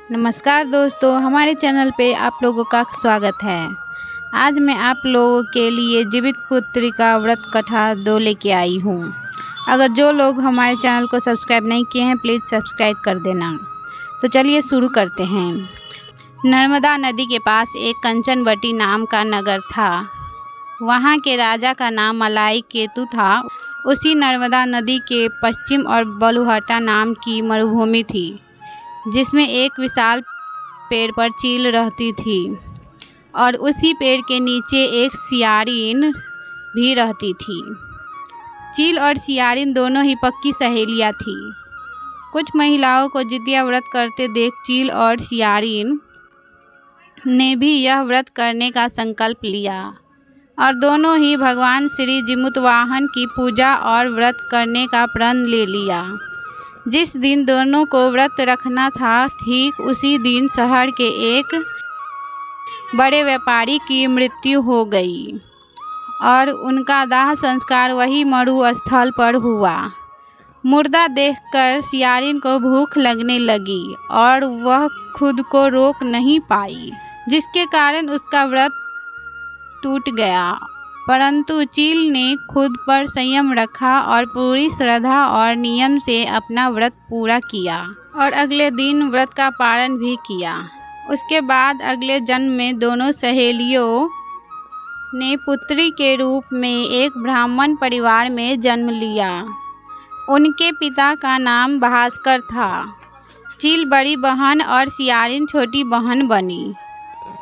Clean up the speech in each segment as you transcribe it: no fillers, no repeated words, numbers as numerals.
नमस्कार दोस्तों, हमारे चैनल पे आप लोगों का स्वागत है। आज मैं आप लोगों के लिए जीवित पुत्री का व्रत कथा 2 लेके आई हूँ। अगर जो लोग हमारे चैनल को सब्सक्राइब नहीं किए हैं प्लीज़ सब्सक्राइब कर देना। तो चलिए शुरू करते हैं। नर्मदा नदी के पास एक कंचनवटी नाम का नगर था। वहाँ के राजा का नाम मलाई केतु था। उसी नर्मदा नदी के पश्चिम और बलुहटा नाम की मरुभूमि थी, जिसमें एक विशाल पेड़ पर चील रहती थी और उसी पेड़ के नीचे एक सियारिन भी रहती थी। चील और सियारिन दोनों ही पक्की सहेलियां थी। कुछ महिलाओं को जितिया व्रत करते देख चील और सियारिन ने भी यह व्रत करने का संकल्प लिया और दोनों ही भगवान श्री जिमुतवाहन की पूजा और व्रत करने का प्रण ले लिया। जिस दिन दोनों को व्रत रखना था, ठीक उसी दिन शहर के एक बड़े व्यापारी की मृत्यु हो गई और उनका दाह संस्कार वही मरुस्थल पर हुआ। मुर्दा देखकर सियारिन को भूख लगने लगी और वह खुद को रोक नहीं पाई, जिसके कारण उसका व्रत टूट गया। परंतु चील ने खुद पर संयम रखा और पूरी श्रद्धा और नियम से अपना व्रत पूरा किया और अगले दिन व्रत का पालन भी किया। उसके बाद अगले जन्म में दोनों सहेलियों ने पुत्री के रूप में एक ब्राह्मण परिवार में जन्म लिया। उनके पिता का नाम भास्कर था। चील बड़ी बहन और सियारिन छोटी बहन बनी।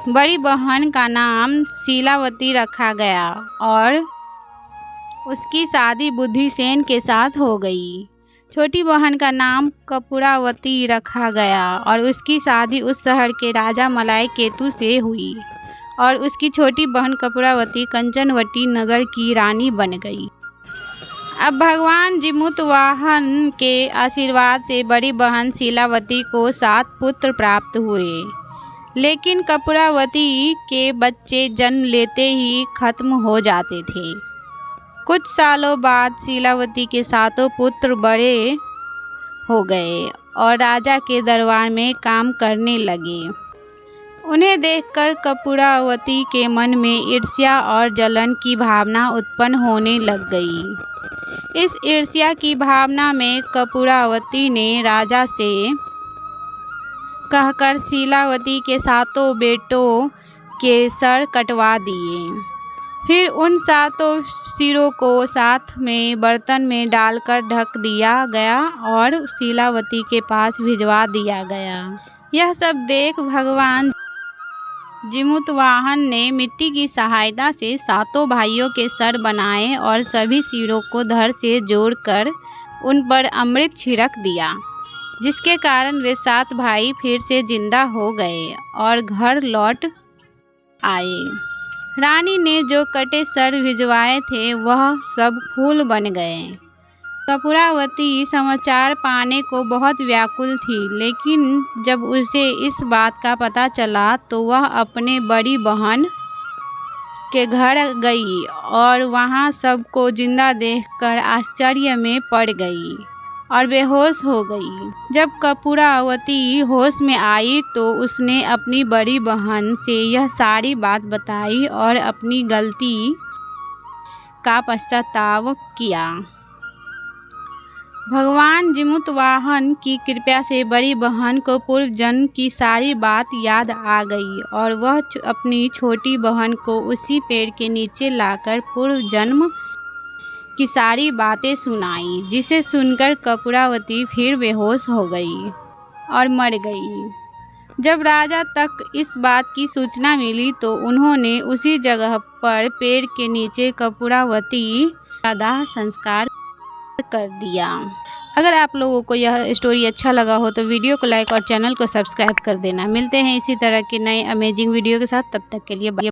बड़ी बहन का नाम शीलावती रखा गया और उसकी शादी बुद्धिसेन के साथ हो गई। छोटी बहन का नाम कपूरावती रखा गया और उसकी शादी उस शहर के राजा मलाई केतु से हुई और उसकी छोटी बहन कपूरावती कंचनवटी नगर की रानी बन गई। अब भगवान जिमुतवाहन के आशीर्वाद से बड़ी बहन शीलावती को 7 पुत्र प्राप्त हुए, लेकिन कपूरावती के बच्चे जन्म लेते ही खत्म हो जाते थे। कुछ सालों बाद शीलावती के 7 पुत्र बड़े हो गए और राजा के दरबार में काम करने लगे। उन्हें देखकर कपूरावती के मन में ईर्ष्या और जलन की भावना उत्पन्न होने लग गई। इस ईर्ष्या की भावना में कपूरावती ने राजा से कहकर शीलावती के 7 बेटों के सर कटवा दिए। फिर उन 7 सिरों को साथ में बर्तन में डालकर ढक दिया गया और शीलावती के पास भिजवा दिया गया। यह सब देख भगवान जिमुतवाहन ने मिट्टी की सहायता से 7 भाइयों के सर बनाए और सभी सिरों को धड़ से जोड़कर उन पर अमृत छिड़क दिया, जिसके कारण वे 7 भाई फिर से जिंदा हो गए और घर लौट आए। रानी ने जो कटे सर भिजवाए थे वह सब फूल बन गए। कपूरावती समाचार पाने को बहुत व्याकुल थी, लेकिन जब उसे इस बात का पता चला तो वह अपने बड़ी बहन के घर गई और वहां सबको जिंदा देखकर आश्चर्य में पड़ गई और बेहोश हो गई। जब कपूरावती होश में आई तो उसने अपनी बड़ी बहन से यह सारी बात बताई और अपनी गलती का पश्चाताप किया। भगवान जिमुतवाहन की कृपा से बड़ी बहन को पूर्व जन्म की सारी बात याद आ गई और वह अपनी छोटी बहन को उसी पेड़ के नीचे लाकर पूर्व जन्म की सारी बातें सुनाई, जिसे सुनकर कपूरावती फिर बेहोश हो गई और मर गई। जब राजा तक इस बात की सूचना मिली तो उन्होंने उसी जगह पर पेड़ के नीचे कपूरावती का दाह संस्कार कर दिया। अगर आप लोगों को यह स्टोरी अच्छा लगा हो तो वीडियो को लाइक और चैनल को सब्सक्राइब कर देना। मिलते हैं इसी तरह के नए अमेजिंग वीडियो के साथ, तब तक के लिए बाय।